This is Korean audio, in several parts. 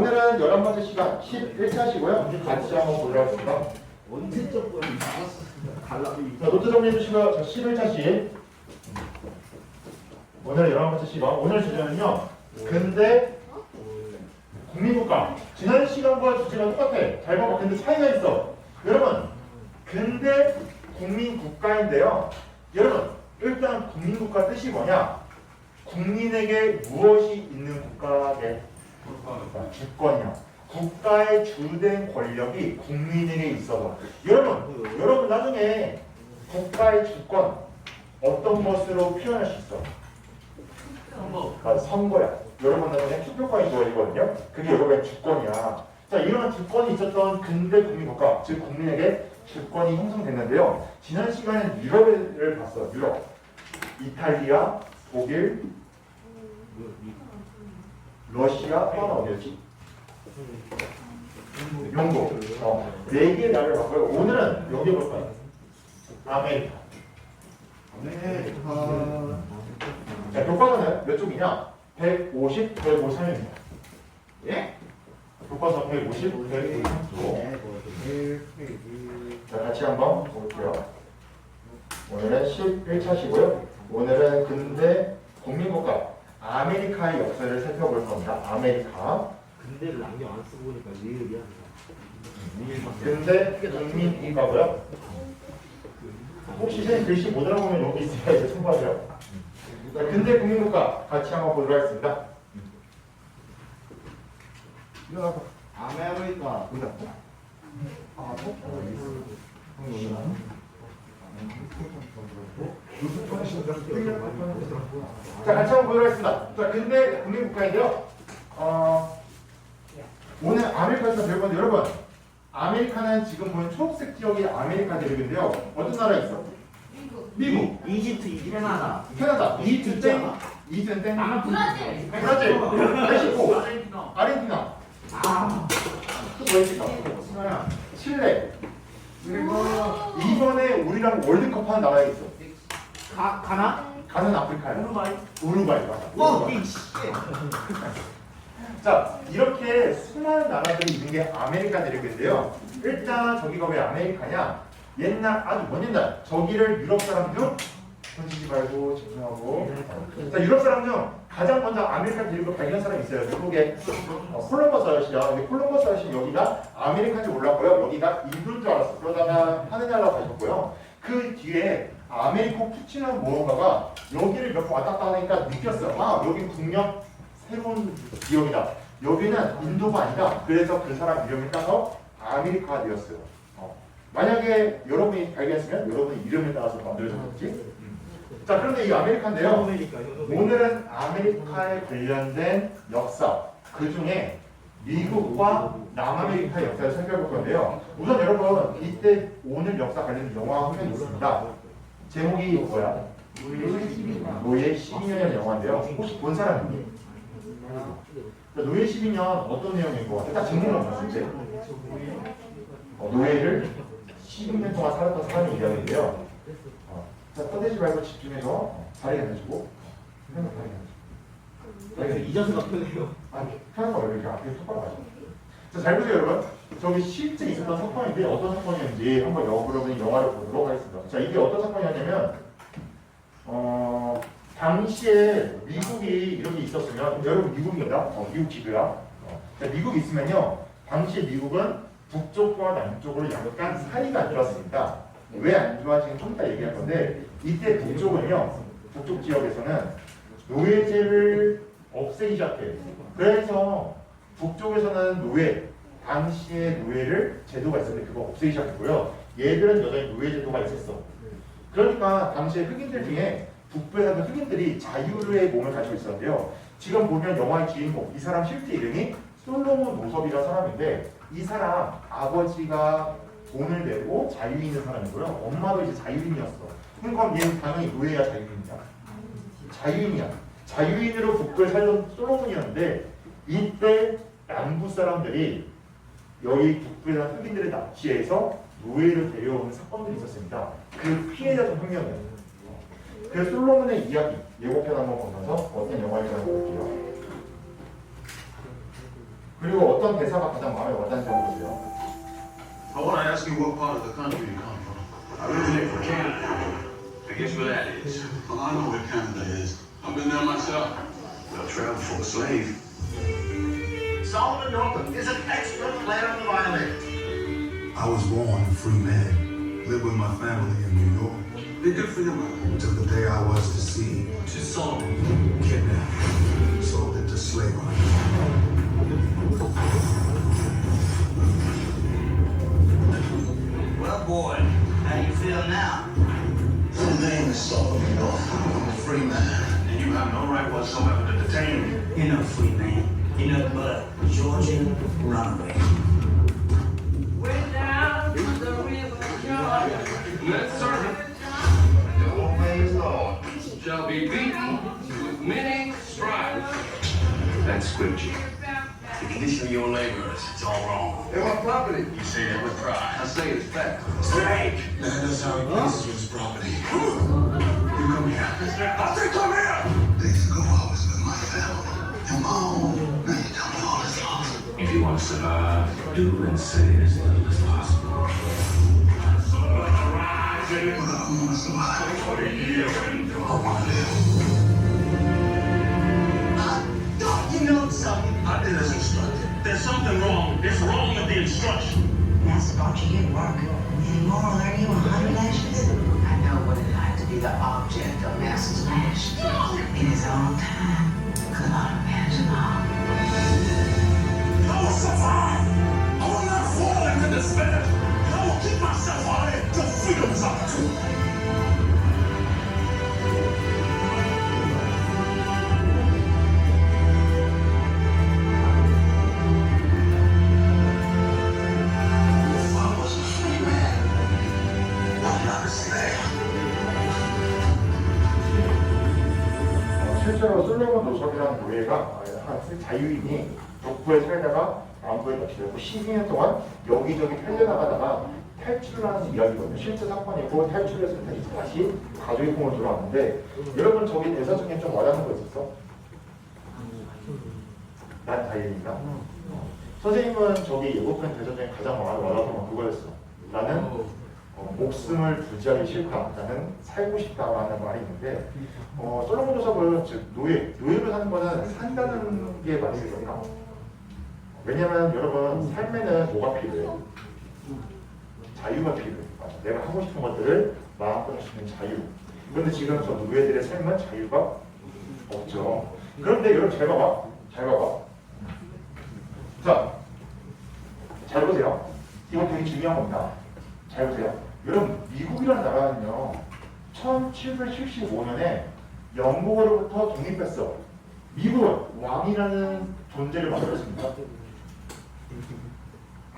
오늘은 11번째 시간 11차시고요. 같이 한번 보도록 하겠습니다. 언제적 거야? 갈라비. 자, 노트 정리해 주시고요. 자, 11차시. 오늘 11번째 시간. 오늘 주제는요. 근대 국민국가. 지난 시간과 주제가 똑같아. 잘 봐봐. 근데 차이가 있어. 여러분, 근대 국민국가인데요. 여러분, 일단 국민국가 뜻이 뭐냐? 국민에게 무엇이 있는 국가게? 주권이요. 국가의 주된 권력이 국민에게 있어서. 여러분 나중에 국가의 주권 어떤 것으로 표현할 수 있어? 선거야. 여러분 나중에 투표권이 주어지거든요. 그게 여러분의 주권이야. 자, 이런 주권이 있었던 근대 국민국가, 즉 국민에게 주권이 형성됐는데요. 지난 시간에 유럽을 봤어. 유럽, 이탈리아, 독일, 러시아, 또 하나 어디였지? 영국. 네 개의 나라를 봤고요. 오늘은 여기 볼 거예요. 아메리카. 자, 교과서는 몇 쪽이냐? 150, 153입니다. 예? 교과서 150, 153쪽. 자, 같이 한번 볼게요. 오늘은 11차시고요. 오늘은 근대 국민국가 아메리카의 역사를 살펴볼 겁니다. 아메리카. 근데를 안경 안 쓰고 보니까 리을이야. 근대 국민국가고요. 혹시 선생님 글씨 못 알아보면 여기 있어야 이제 참고하세요. 자, 근대 국민국가 같이 한번 보도록 하겠습니다. 아메리카. 자, 같이 한번 보도록 하겠습니다. 자, 근대 국민국가인데요. 오늘 아메리카에서 배울 건데 여러분, 아메리카는 지금 보는 초록색 지역이 아메리카 대륙인데요. 어떤 나라에 있어? 미국, 이집트, 캐나다, 이집트 땡, 이집트 땡, 브라질, 멕시코, 아르헨티나, 또 뭐 있을까? 칠레. 그리고 이번에 우리랑 월드컵 하는 나라에 있어. 가나? 가는 아프리카야. 우루과이 맞아. 자, 이렇게 수많은 나라들이 있는 게 아메리카 대륙인데요. 일단 저기가 왜 아메리카냐? 옛날, 아주 먼 옛날, 저기를 유럽 사람 중 손치지 말고 집중하고. 자, 유럽 사람 중 가장 먼저 아메리카 대륙을 발견한 사람이 있어요. 미국의 콜럼버스 아저씨야. 근데 콜럼버스 아저씨 여기가 아메리카인지 몰랐고요. 여기가 인도인 줄 알았어. 그러다가 하느냐라고 가셨고요. 그 뒤에 아메리코 푸치라는 무언가가 여기를 몇 번 왔다 갔다 하니까 느꼈어. 아, 여기 국력 새로운 지역이다. 여기는 인도가 아니다. 그래서 그 사람 이름을 따서 아메리카가 되었어요. 만약에 여러분이 발견했으면 여러분의 이름을 따라서 만들어졌겠지. 자, 그런데 이 아메리카인데요. 오늘은 아메리카에 관련된 역사, 그 중에 미국과 남아메리카의 역사를 살펴볼 건데요. 우선 여러분, 이때 오늘 역사 관련 영화 한 편 있습니다. 제목이 뭐야? 노예 12년이라는 영화인데요. 혹시 본 사람 있니? 노예 12년 어떤 내용인 것 같아요? 딱 제목만 봤을 때. 노예를 12년 동안 살았던 사람이 이야기인데요. 자, 떠들지 말고 집중해서 자리에 앉으시고 이자수가 편해요. 아니, 편한 거 이렇게 앞에 손가락 가죠. 자, 잘 보세요, 여러분. 저기 실제 있었던 사건인데 어떤 사건이었는지 한번 여러분이 영화를 보도록 하겠습니다. 자, 이게 어떤 사건이었냐면 당시에 미국이 이렇게 있었으면 여러분 미국입니다. 미국 지도야. 자, 미국이 있으면요. 당시 미국은 북쪽과 남쪽으로 약간 사이가 안 좋았습니다. 왜 안 좋아지는 좀 이따 얘기할 건데 이때 북쪽은요. 북쪽 지역에서는 노예제를 없애기 시작해요. 그래서 북쪽에서는 당시의 노예를 제도가 있었는데 그거 없애기 시작했고요. 얘들은 여전히 노예 제도가 있었어. 그러니까 당시에 흑인들 중에 북부에 사는 흑인들이 자유의 몸을 가지고 있었는데요. 지금 보면 영화의 주인공, 이 사람 실제 이름이 솔로몬 노섭이라는 사람인데 이 사람 아버지가 돈을 내고 자유인인 사람이고요. 엄마도 이제 자유인이었어. 그럼 얘는 당연히 노예야 자유인이야? 자유인이야. 자유인으로 북부에 살던 솔로몬이었는데 이때 남부 사람들이 여기 북부에 사는 흑인들을 납치해서 노예로 데려오는 사건들이 있었습니다. 그 피해자도 한 명이에요. 그 솔로몬의 이야기 예고편 한번 보면서 어떤 영화인지 한번 볼게요. 그리고 어떤 대사가 가장 마음에 와닿는지 보세요. I want to ask you what part of the country you come from. I originate from Canada. And guess where that is? Well, I know where Canada is. I've been there myself. Well, traveled for a slave. Solomon Northam is an expert player on the violin. I was born a free man, lived with my family in New York. Be good for your mother. Until the day I was deceived, To Solomon. kidnapped, sold into slavery. Well, boy, how do you feel now? Your name is Solomon Northam. I'm a free man. And you have no right whatsoever to detain me. You're no free man. You're nothing but a Georgian runaway. Went down to the river Jordan. That servant, the old man's law, shall be beaten with many stripes. That's scripture. The condition of your laborers, it's all wrong. They want property. You say that with pride. I say it's fact. Snake! That's how he pays for his property. You come here. I say come here! Days ago, I was with my family and my home. Now you tell me all this lost. If you want to survive, do and say as little as possible. But I don't want to survive. I want to live. You know something? I did as instructed. There's something wrong. It's wrong with the instruction. Master brought you here to work. Any more will earn you 100 lashes. I know what it's like to be the object of Master's lash. In his own time, could not imagine all. I will survive. I will not fall into despair. I will keep myself out of it till freedom is opportune. If I was a free man, I'm not a slave. 실제로 솔로몬 노석이라는 노예가 자유인이 북부에 살다가 남부에 갇히고 12년 동안 여기저기 팔려나가다가 탈출을 하는 이야기거든요. 실제 사건이고 탈출해서 다시 가족의 품으로 돌아왔는데 여러분 저기 대사 중에 좀 와닿는 거 있었어? 난 자유인이다. 선생님은 저기 예고편 대사 중에 가장 와닿았던 건 그거였어. 나는 목숨을 부지하기 싫다. 나는 살고 싶다라는 말이 있는데 솔로몬 조석은 즉 노예로 사는 거는 산다는 게 많이 들어요. 왜냐면 여러분 삶에는 뭐가 필요해? 자유가 필요해. 맞아. 내가 하고 싶은 것들을 마음껏 할 수 있는 자유. 그런데 지금 저 노예들의 삶은 자유가 없죠. 그런데 여러분 잘 봐봐. 잘 봐봐. 자, 잘 보세요. 이거 되게 중요한 겁니다. 잘 보세요. 여러분 미국이라는 나라는요 1775년에 영국으로부터 독립했어. 미국은 왕이라는 존재를 만들었습니다.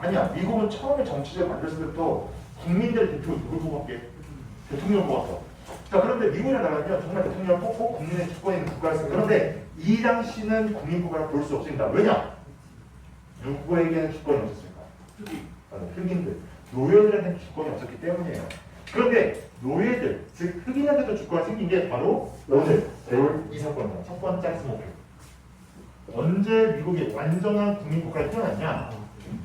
아니야, 미국은 처음에 정치제를 만들었을 때부터 국민들의 대표 누굴 뽑았게? 대통령 뽑았어. 자, 그런데 미국이라는 나라는요 정말 대통령을 뽑고 국민의 주권이 있는 국가였어요. 그런데 이 당시는 국민 국가를 볼 수 없습니다. 왜냐? 누구에게는 주권이 없었습니까? 흑인들. 노예들한테는 주권이 없었기 때문이에요. 그런데 노예들, 즉 흑인한테도 주권이 생긴 게 바로 오늘 배울 이 사건입니다. 첫 번째 학습 목표. 언제 미국이 완전한 국민국가에 태어났냐?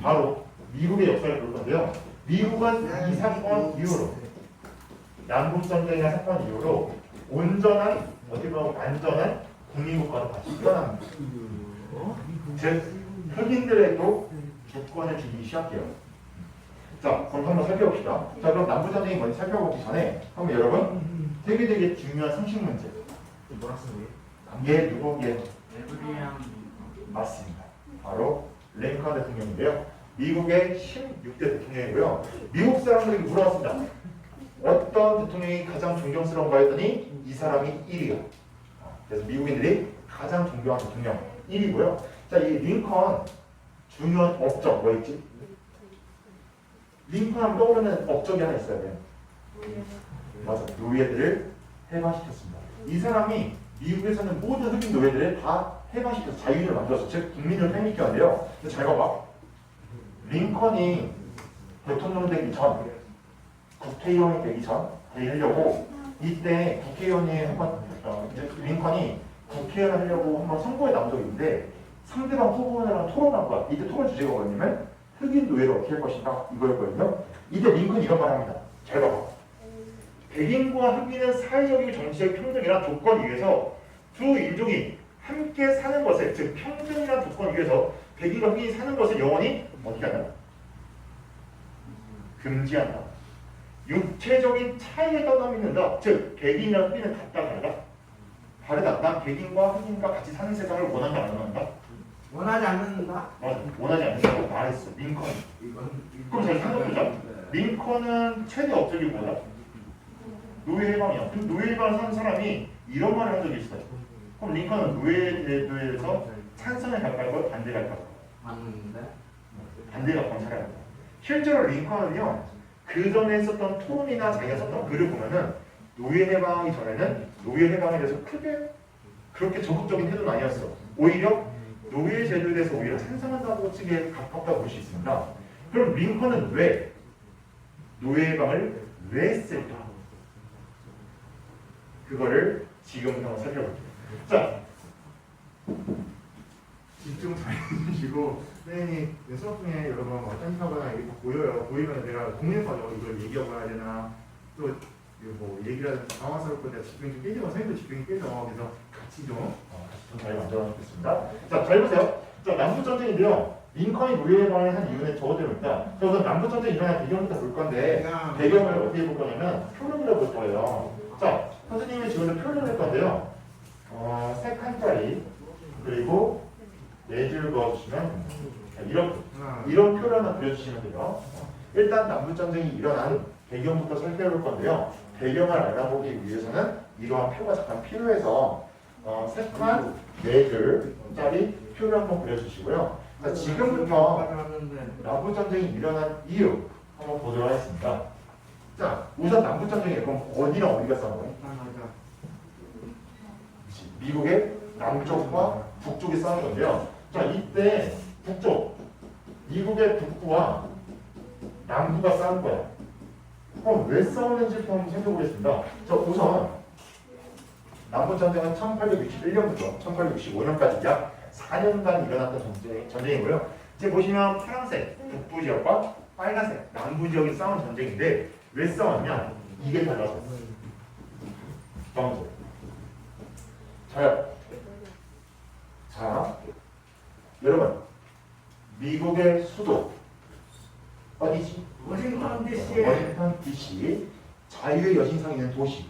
바로 미국의 역사를 볼 건데요. 미국은 이 사건 이후로 남북전쟁의 사건 이후로 온전한, 어떻게 보면 완전한 국민국가로 다시 태어납니다. 즉 흑인들에도 주권을 주기 시작해요. 자, 그럼 한번 살펴봅시다. 자, 그럼 남부전쟁이 먼저 살펴보기 전에 한번 여러분 되게 중요한 상식 문제. 뭐라 쓰는 얘 누구게? 맞습니다. 바로 링컨 대통령인데요. 미국의 16대 대통령이고요. 미국 사람들이 물어봤습니다. 어떤 대통령이 가장 존경스러운가 했더니 이 사람이 1위요. 그래서 미국인들이 가장 존경하는 대통령 1위고요. 자, 이 링컨 중요한 업적 뭐 있지? 링컨 하면 떠오르는 업적이 하나 있어야 돼요. 맞아, 노예들을 해방시켰습니다. 이 사람이 미국에 사는 모든 흑인 노예들을 다 해방시켜서 자유인을 만들었어. 즉 국민을 팽미켰는데요. 잘 봐봐. 링컨이 대통령 되기 전, 국회의원이 되기 전 하려고 이때 국회의원이 한번 링컨이 국회의원 하려고 한번 선거에 나온 적이 있는데 상대방 후보자랑 토론할 거야. 이때 토론 주제가 뭐냐면 흑인 노예를 어떻게 할 것인가 이거였거든요. 이때 링컨 이런 말 합니다. 잘 봐봐. 백인과 흑인은 사회적인 정치적 평등이란 조건 위에서 두 인종이 함께 사는 것을, 즉 평등이란 조건 위에서 백인과 흑인이 사는 것을 영원히 어떻게 한다? 금지한다. 육체적인 차이에 떠넘는다. 즉 백인이랑 흑인은 같다 다르다? 다르다. 난 백인과 흑인과 같이 사는 세상을 원한다 안 원한다? 원하지 않는다. 맞아. 원하지 않는다고 말했어. 링컨. 그럼 잘 생각해보자. 링컨은 최대 업적이 뭐다? 노예 해방이야. 그럼 노예 해방을 한 사람이 이런 말을 한 적이 있어요. 그럼 링컨은 노예에 대해서 찬성에 가까워 반대 가까워? 맞는데. 반대 가까운 사람이야. 실제로 링컨은요. 그 전에 썼던 톤이나 자기가 썼던 글을 보면은 노예 해방하기 전에는 노예 해방에 대해서 크게 그렇게 적극적인 태도는 아니었어. 오히려 노예 제도에 대해서 오히려 찬성한다고 측에 가깝다고 볼 수 있습니다. 그럼 링컨은 왜 노예 해방을 왜 했을까? 그거를 지금 한번 살펴볼게요. 자, 집중 잘 해주시고 선생님이 수업 중에 여러분 딴짓하거나 이게 다 보여요. 보이면 내가 고민해봐요. 이걸 얘기하고 가야 되나 또 뭐 얘기를 하면 당황스럽고 내가 집중이 좀 깨지고 선생님도 집중이 깨져. 그래서 같이 좀 잘 만들어놓겠습니다. 자, 잘 보세요. 자, 남북전쟁인데요. 링컨이 노예 해방을 한 이유는 저거들입니다. 그래서 남북전쟁이 일어난 배경부터 볼 건데 배경을 어떻게 볼 거냐면 표를 그려볼 거예요. 자, 선생님이 지금 표를 그릴 건데요. 세 칸짜리 그리고 네 줄 그어주시면 이런 표를 하나 그려주시면 돼요. 일단 남북전쟁이 일어난 배경부터 살펴볼 건데요. 배경을 알아보기 위해서는 이러한 표가 잠깐 필요해서 세 칸, 네 줄짜리 표를 한번 그려주시고요. 자, 지금부터 남북전쟁이 일어난 이유 한번 보도록 하겠습니다. 자, 우선 남북전쟁이 그럼 어디랑 어디가 싸운 거예요? 미국의 남쪽과 북쪽이 싸운 건데요. 자, 이때 북쪽, 미국의 북부와 남부가 싸운 거야. 그럼 왜 싸우는지 한번 생각해보겠습니다. 자, 우선 남북전쟁은 1861년부터 1865년까지 약 4년간 일어났던 전쟁이고요. 이제 보시면 파란색 북부 지역과 빨간색 남부 지역이 싸운 전쟁인데 왜 싸웠냐? 이게 달라서. 자, 여러분 미국의 수도 어디지? 워싱턴 DC. 워싱턴 DC. 자유의 여신상이 있는 도시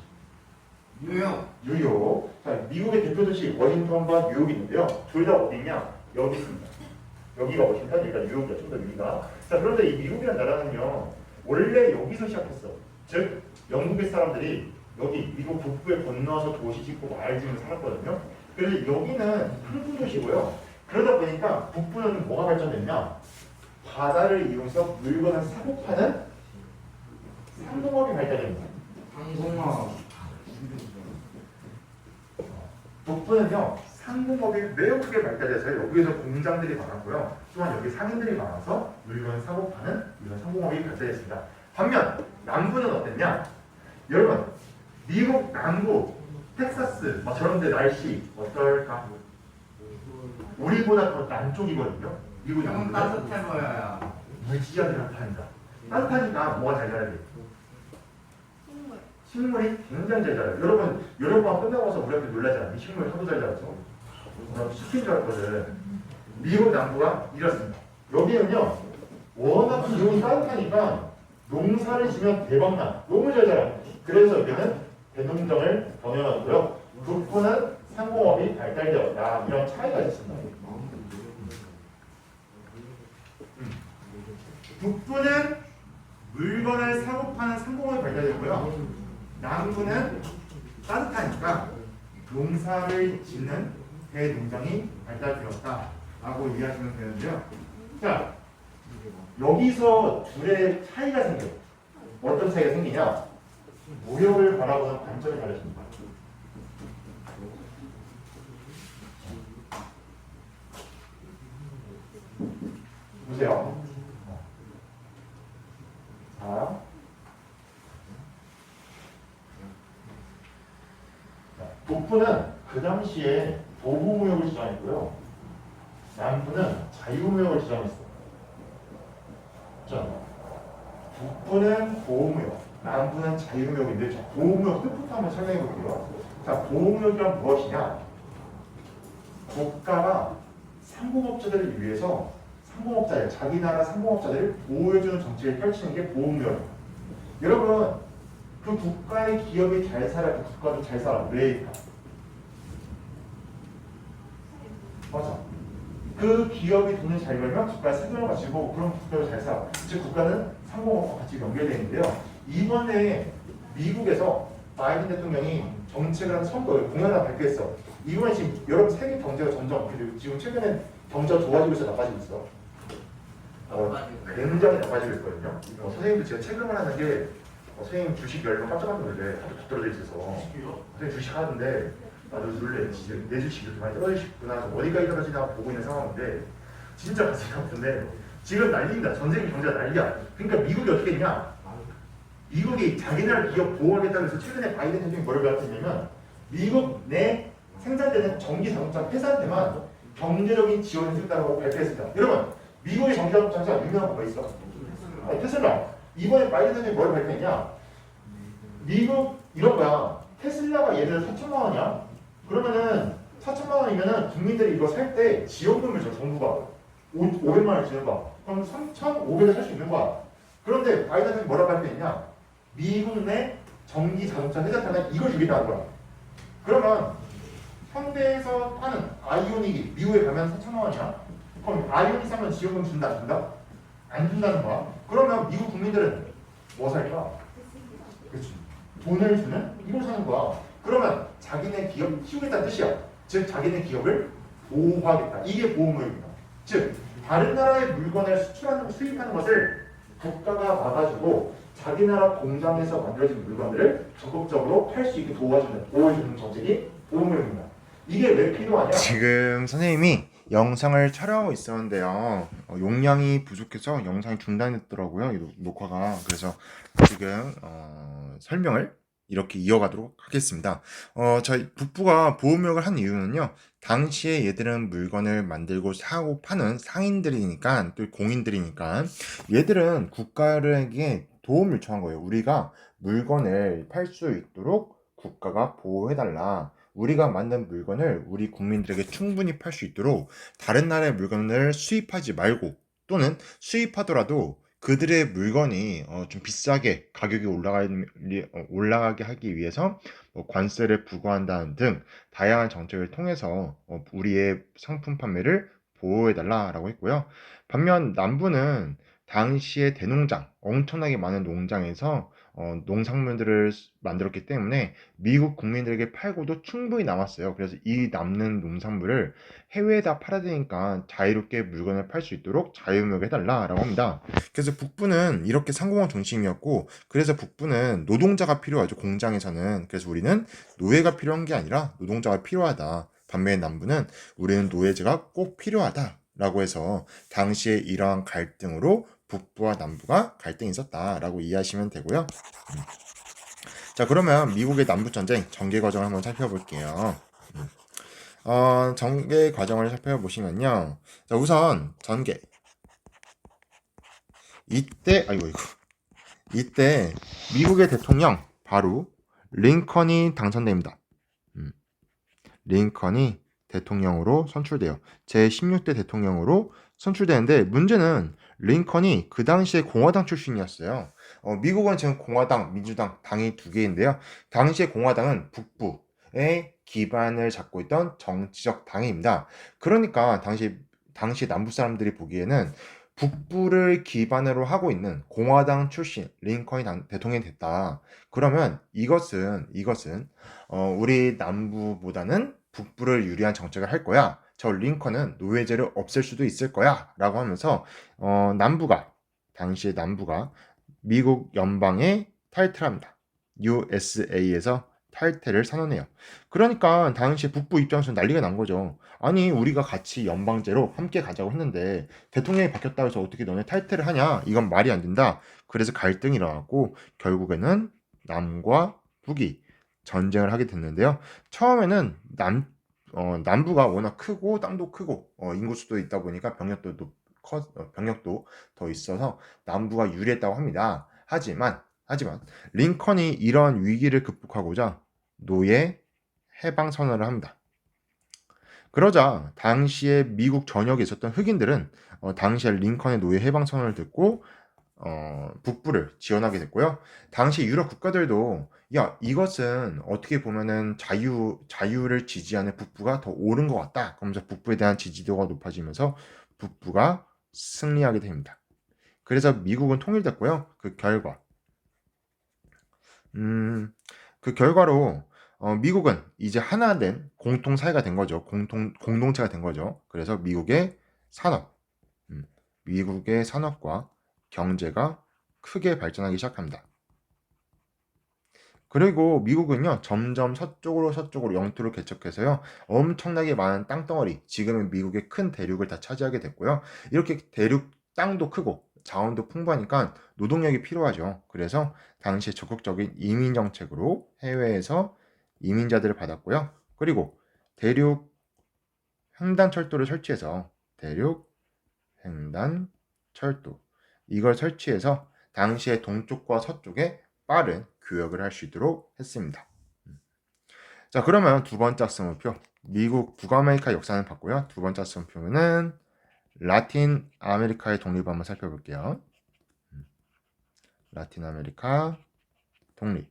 뉴욕. 뉴욕. 자, 미국의 대표 도시 워싱턴과 뉴욕이 있는데요. 둘 다 어디 있냐? 여기 있습니다. 여기가 워싱턴, 여기가 뉴욕이야. 좀 더 위가. 자, 그런데 이 미국이라는 나라는요. 원래 여기서 시작했어. 즉 영국의 사람들이 여기 미국 북부에 건너서 도시 짓고 마을 지으면서 살았거든요. 그래서 여기는 항구 도시고요. 그러다 보니까 북부는 뭐가 발전됐냐? 바다를 이용해서 물건을 사고 파는 상공업이 발달됩니다. 항공업. 북부는요 상공업이 매우 크게 발달해서 여기에서 공장들이 많았고요. 또한 여기 상인들이 많아서 물건 사고 파는 이런 상공업이 발달했습니다. 반면 남부는 어땠냐? 여러분 미국 남부 텍사스 저런 데 날씨 어떨까? 우리보다 더 남쪽이거든요. 미국 좀 남부는 따뜻해 보여요. 무지하게 따뜻합니다. 따뜻하니까 뭐가 잘 자라요? 식물이 굉장히 잘 자라요. 여러분 여름방학 끝나고 와서 우리한테 놀라지 않니? 식물이 하도 잘 자라서. 나 시킨 줄 알았거든. 미국 남부가 이렇습니다. 여기는요 워낙 기온이 따뜻하니까 농사를 지면 대박나. 너무 잘 자라요. 그래서 여기는 대농정을 병행하고요. 북부는 상공업이 발달되었다. 이런 차이가 있습니다. 북부는 물건을 사고 파는 상공업이 발달되고요. 남부는 따뜻하니까 농사를 짓는 대농장이 발달되었다라고 이해하시면 되는데요. 자, 여기서 둘의 차이가 생겨요. 어떤 차이가 생기냐? 무역을 바라보는 관점이 다르십니다. 보세요. 자, 북부는 그 당시에 도구무역을 주장했고요. 남부는 자유무역을 주장했어. 자, 북부는 보호무역, 남부는 자유무역인데 자, 보호무역 뜻부터 한번 설명해 볼게요. 자, 보호무역이란 무엇이냐? 국가가 상공업자들을 위해서 상공업자들, 자기 나라 상공업자들을 보호해주는 정책을 펼치는 게 보호무역이에요. 여러분, 그 국가의 기업이 잘 살아, 그 국가도 잘 살아. 왜? 맞아. 그 기업이 돈을 잘 벌면 국가의 세금을 바치고 그럼 국가도 잘 살아. 즉 국가는 상공업과 같이 연결되어 있는데요. 이번에 미국에서 바이든 대통령이 정책을 한 선거 공약을 발표했어. 이번에 지금 여러분 세계 경제가 점점 그리고 지금 최근에 경제가 좋아지고 있어, 나빠지고 있어? 굉장히 나빠지고 있거든요. 선생님도 제가 체감을 하는 게 선생님 주식 열면 깜짝 놀래. 하도 다 떨어져 있어서. 선생님 주식 하는데 나도 놀래. 진짜 내 주식이 이렇게 많이 떨어지셨구나. 어디까지 떨어지나 보고 있는 상황인데 진짜 가슴이 아픈데 지금 난리입니다. 전 세계 경제가 난리야. 그러니까 미국이 어떻게 했냐? 미국이 자기네 기업 보호하겠다고 해서 최근에 바이든 대통령이 뭐라고 했냐면 미국 내 생산되는 전기 자동차 회사한테만 경제적인 지원을 해준다고 발표했습니다. 여러분, 미국의 전기 자동차 회사가 유명한 뭐가 있어? 테슬라. 이번에 바이든 대통령이 뭐라고 발표했냐? 미국 이런 거야. 테슬라가 예를 들어 4천만 원이야. 그러면은 4천만 원이면은 국민들이 이거 살 때 지원금을 줘, 정부가 500만 원을 주는 거야. 그럼 3,500을 살 수 있는 거야. 그런데 바이든 대통령이 뭐라고 발표했냐? 미국 내 전기 자동차 회사한테 이걸 주겠다는 거야. 그러면 현대에서 파는 아이오닉이 미국에 가면 4천만 원이야? 그럼 아이오닉 사면 지원금 준다, 안 준다? 안 준다는 거야. 그러면 미국 국민들은 뭐 살까? 그렇지. 돈을 주는 이걸 사는 거야. 그러면 자기네 기업 키우겠다는 뜻이야. 즉 자기네 기업을 보호하겠다. 이게 보호무역입니다. 즉 다른 나라의 물건을 수출하는 수입하는 것을 국가가 막아주고 자기 나라 공장에서 만들어진 물건들을 적극적으로 팔 수 있게 보호해주는 정책이 보호무역입니다. 이게 왜 필요하냐? 지금 선생님이 영상을 촬영하고 있었는데요. 용량이 부족해서 영상이 중단됐더라고요. 이 녹화가. 그래서 지금 설명을 이렇게 이어가도록 하겠습니다. 저희 북부가 보호무역을 한 이유는요. 당시에 얘들은 물건을 만들고 사고 파는 상인들이니까 또 공인들이니까 얘들은 국가에게 도움을 요청한 거예요. 우리가 물건을 팔 수 있도록 국가가 보호해달라. 우리가 만든 물건을 우리 국민들에게 충분히 팔 수 있도록 다른 나라의 물건을 수입하지 말고 또는 수입하더라도 그들의 물건이 좀 비싸게 가격이 올라가게 하기 위해서 관세를 부과한다는 등 다양한 정책을 통해서 우리의 상품 판매를 보호해달라라고 했고요. 반면 남부는 당시에 대농장, 엄청나게 많은 농장에서 농산물들을 만들었기 때문에 미국 국민들에게 팔고도 충분히 남았어요. 그래서 이 남는 농산물을 해외에다 팔아야 되니까 자유롭게 물건을 팔 수 있도록 자유무역 해달라라고 합니다. 그래서 북부는 이렇게 상공업 중심이었고 그래서 북부는 노동자가 필요하죠. 공장에서는. 그래서 우리는 노예가 필요한 게 아니라 노동자가 필요하다. 반면에 남부는 우리는 노예제가 꼭 필요하다 라고 해서 당시에 이러한 갈등으로 북부와 남부가 갈등이 있었다라고 이해하시면 되고요. 자, 그러면 미국의 남북전쟁 전개 과정을 한번 살펴볼게요. 전개 과정을 살펴보시면요. 자, 우선 전개. 이때 미국의 대통령 바로 링컨이 당선됩니다. 링컨이 대통령으로 선출돼요. 제16대 대통령으로 선출되는데 문제는 링컨이 그 당시에 공화당 출신이었어요. 미국은 지금 공화당, 민주당 당이 두 개인데요. 당시에 공화당은 북부의 기반을 잡고 있던 정치적 당입니다. 그러니까 당시 남부 사람들이 보기에는 북부를 기반으로 하고 있는 공화당 출신 링컨이 대통령이 됐다. 그러면 이것은 우리 남부보다는 북부를 유리한 정책을 할 거야. 저 링컨은 노예제를 없앨 수도 있을 거야 라고 하면서 당시에 남부가 미국 연방에 탈퇴합니다. USA에서 탈퇴를 선언해요. 그러니까 당시 북부 입장에서는 난리가 난 거죠. 아니 우리가 같이 연방제로 함께 가자고 했는데 대통령이 바뀌었다고 해서 어떻게 너네 탈퇴를 하냐? 이건 말이 안 된다. 그래서 갈등이 일어났고 결국에는 남과 북이 전쟁을 하게 됐는데요. 처음에는 남부가 워낙 크고 땅도 크고 인구수도 있다 보니까 병력도 더 있어서 남부가 유리했다고 합니다. 하지만 링컨이 이런 위기를 극복하고자 노예 해방 선언을 합니다. 그러자 당시에 미국 전역에 있었던 흑인들은 당시에 링컨의 노예 해방 선언을 듣고 북부를 지원하게 됐고요. 당시 유럽 국가들도 야, 이것은 어떻게 보면은 자유를 지지하는 북부가 더 옳은 것 같다. 그러면서 북부에 대한 지지도가 높아지면서 북부가 승리하게 됩니다. 그래서 미국은 통일됐고요. 그 결과로 미국은 이제 하나 된 공통사회가 된 거죠. 공동체가 된 거죠. 그래서 미국의 산업과 경제가 크게 발전하기 시작합니다. 그리고 미국은요, 점점 서쪽으로 영토를 개척해서요, 엄청나게 많은 땅덩어리, 지금은 미국의 큰 대륙을 다 차지하게 됐고요. 이렇게 대륙 땅도 크고 자원도 풍부하니까 노동력이 필요하죠. 그래서 당시에 적극적인 이민 정책으로 해외에서 이민자들을 받았고요. 그리고 대륙 횡단철도를 설치해서 이걸 설치해서 당시에 동쪽과 서쪽에 빠른 교역을 할 수 있도록 했습니다. 자, 그러면 두 번째 학습문표, 미국 북아메리카 역사는 봤고요. 두 번째 학습문표는 라틴 아메리카의 독립을 한번 살펴볼게요. 라틴 아메리카 독립.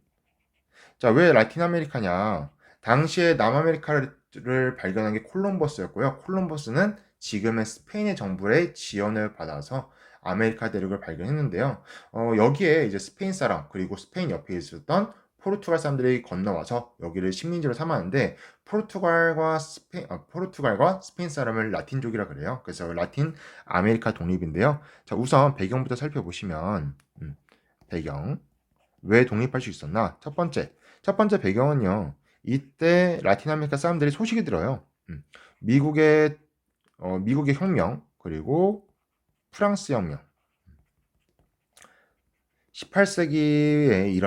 자, 왜 라틴 아메리카냐? 당시에 남아메리카를 발견한 게 콜럼버스였고요. 콜럼버스는 지금의 스페인의 정부의 지원을 받아서 아메리카 대륙을 발견했는데요. 여기에 이제 스페인 사람 그리고 스페인 옆에 있었던 포르투갈 사람들이 건너와서 여기를 식민지로 삼았는데 포르투갈과 스페인 사람을 라틴족이라 그래요. 그래서 라틴 아메리카 독립인데요. 자, 우선 배경부터 살펴보시면 배경 왜 독립할 수 있었나? 첫 번째 배경은요. 이때 라틴 아메리카 사람들이 소식이 들어요. 미국의 혁명 그리고 프랑스 혁명 18세기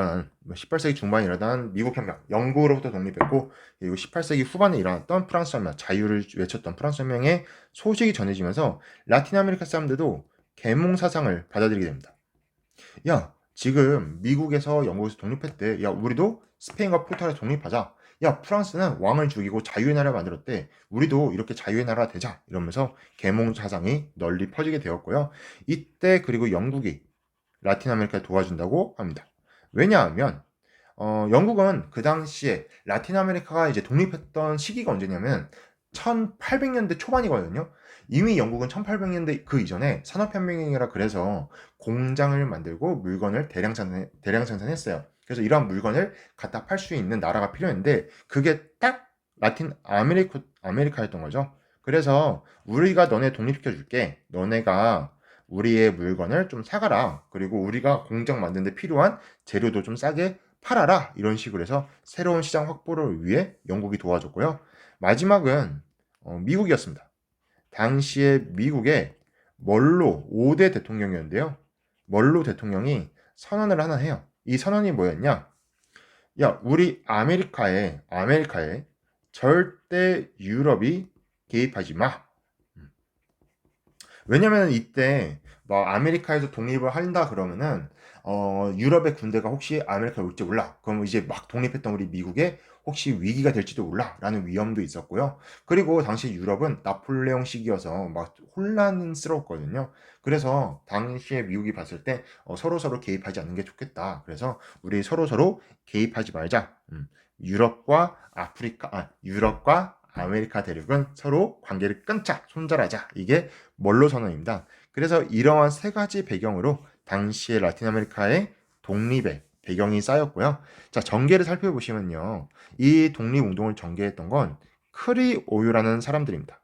중반에 일어난 미국 혁명, 영국으로부터 독립했고 그리고 18세기 후반에 일어났던 프랑스 혁명, 자유를 외쳤던 프랑스 혁명의 소식이 전해지면서 라틴 아메리카 사람들도 계몽 사상을 받아들이게 됩니다. 야, 지금 미국에서 영국에서 독립했대. 야, 우리도 스페인과 포르투갈에서 독립하자. 야, 프랑스는 왕을 죽이고 자유의 나라를 만들었대. 우리도 이렇게 자유의 나라가 되자. 이러면서 계몽 사상이 널리 퍼지게 되었고요. 이때 그리고 영국이 라틴 아메리카에 도와준다고 합니다. 왜냐하면 영국은 그 당시에 라틴 아메리카가 이제 독립했던 시기가 언제냐면 1800년대 초반이거든요. 이미 영국은 1800년대 그 이전에 산업혁명이라 그래서 공장을 만들고 물건을 대량 생산했어요. 그래서 이러한 물건을 갖다 팔 수 있는 나라가 필요했는데 그게 딱 라틴 아메리카였던 거죠. 그래서 우리가 너네 독립시켜 줄게. 너네가 우리의 물건을 좀 사가라. 그리고 우리가 공장 만드는 데 필요한 재료도 좀 싸게 팔아라. 이런 식으로 해서 새로운 시장 확보를 위해 영국이 도와줬고요. 마지막은 미국이었습니다. 당시에 미국의 멀로 5대 대통령이었는데요. 멀로 대통령이 선언을 하나 해요. 이 선언이 뭐였냐? 야, 우리 아메리카에 절대 유럽이 개입하지 마. 왜냐면 이때 뭐 아메리카에서 독립을 한다 그러면은 유럽의 군대가 혹시 아메리카에 올지 몰라. 그럼 이제 막 독립했던 우리 미국에 혹시 위기가 될지도 몰라 라는 위험도 있었고요. 그리고 당시 유럽은 나폴레옹 시기여서 막 혼란스러웠거든요. 그래서 당시에 미국이 봤을 때 서로 개입하지 않는 게 좋겠다. 그래서 우리 서로 개입하지 말자. 유럽과 아메리카 대륙은 서로 관계를 끊자, 손절하자. 이게 멀로 선언입니다. 그래서 이러한 세 가지 배경으로 당시의 라틴 아메리카의 독립의 배경이 쌓였고요. 자, 전개를 살펴보시면요. 이 독립운동을 전개했던 건 크리오유라는 사람들입니다.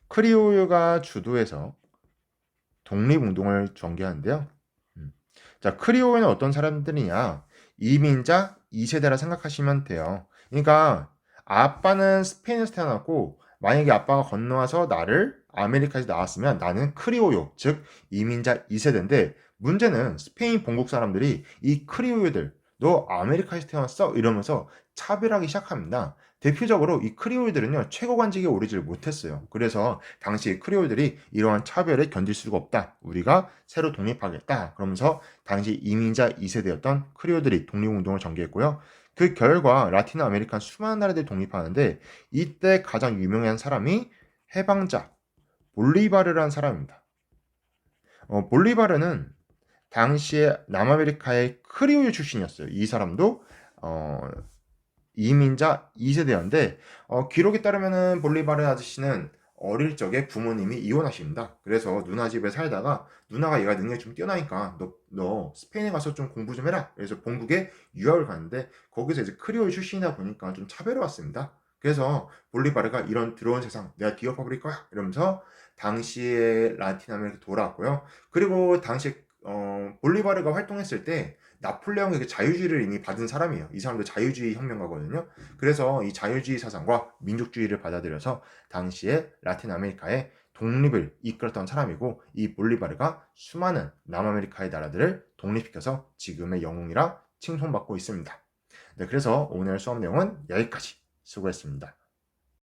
크리오유가 주도해서 독립운동을 전개하는데요. 자, 크리오유는 어떤 사람들이냐? 이민자 2세대라 생각하시면 돼요. 그러니까 아빠는 스페인에서 태어났고 만약에 아빠가 건너와서 나를 아메리카에서 낳았으면 나는 크리오요, 즉 이민자 2세대인데 문제는 스페인 본국 사람들이 이 크리오요들 너 아메리카에서 태어났어? 이러면서 차별하기 시작합니다. 대표적으로 이 크리올들은요 최고 관직에 오르지를 못했어요. 그래서 당시 크리올들이 이러한 차별을 견딜 수가 없다. 우리가 새로 독립하겠다. 그러면서 당시 이민자 2세대였던 크리올들이 독립운동을 전개했고요. 그 결과 라틴 아메리칸 수많은 나라들이 독립하는데 이때 가장 유명한 사람이 해방자 볼리바르라는 사람입니다. 볼리바르는 당시에 남아메리카의 크리올 출신이었어요. 이 사람도 이민자 2세대였는데 기록에 따르면은 볼리바르 아저씨는 어릴 적에 부모님이 이혼하십니다. 그래서 누나 집에 살다가 누나가 얘가 능력이 좀 뛰어나니까 너 스페인에 가서 좀 공부 좀 해라. 그래서 본국에 유학을 갔는데 거기서 이제 크리올 출신이다 보니까 좀 차별해왔습니다. 그래서 볼리바르가 이런 더러운 세상 내가 뒤엎어버릴 거야 이러면서 당시에 라틴 아메리카 돌아왔고요. 그리고 당시에 볼리바르가 활동했을 때 나폴레옹에게 자유주의를 이미 받은 사람이에요. 이 사람도 자유주의 혁명가거든요. 그래서 이 자유주의 사상과 민족주의를 받아들여서 당시에 라틴 아메리카의 독립을 이끌었던 사람이고 이 볼리바르가 수많은 남아메리카의 나라들을 독립시켜서 지금의 영웅이라 칭송받고 있습니다. 네, 그래서 오늘 수업 내용은 여기까지. 수고했습니다.